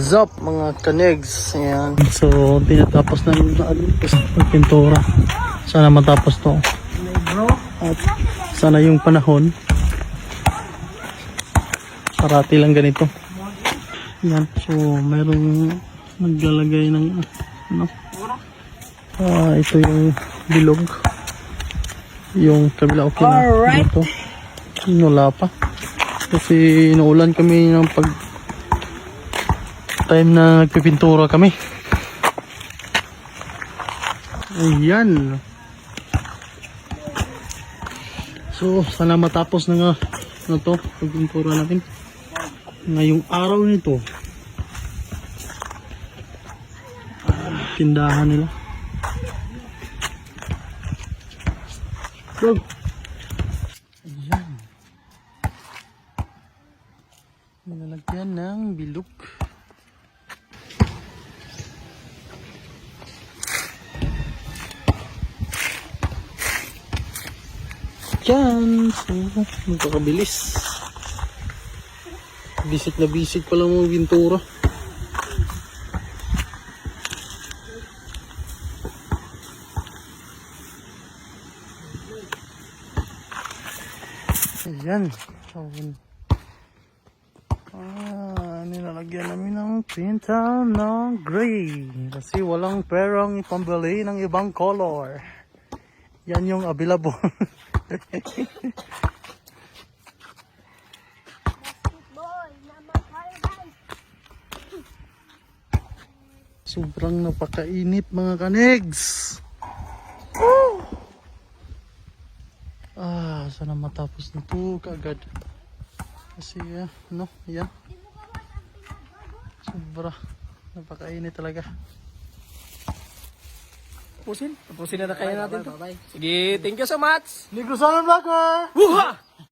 What's up mga kanegs? Ayan. So, tinatapos na yung pintura. Sana matapos to. At sana yung panahon. Parati lang ganito. Ayan. So, mayroong naglalagay ng ano? Ito yung bilog. Yung kabila okay na. Alright. Ito. Wala pa. Kasi inuulan kami ng time na nagpipintura kami. Ayan. So, sana matapos na nga na to pagpintura natin. Ngayong araw nito. Tindahan nila. Go. Ayan. Nilalagyan ng bilog. Yan. So, magkakabilis. Bisit na bisit pala mga bintura. Ayan. So, nilalagyan namin ng pinta ng gray. Kasi walang perang ipambili ng ibang color. Yan yung available. Sobrang napakainit mga kanegs. Sana matapos na to kaagad. Kasi no, yan. Sobra napakainit talaga. Tapusin na kaya natin to. Sige, thank you so much. Negro Salon Vlogger! Wuha!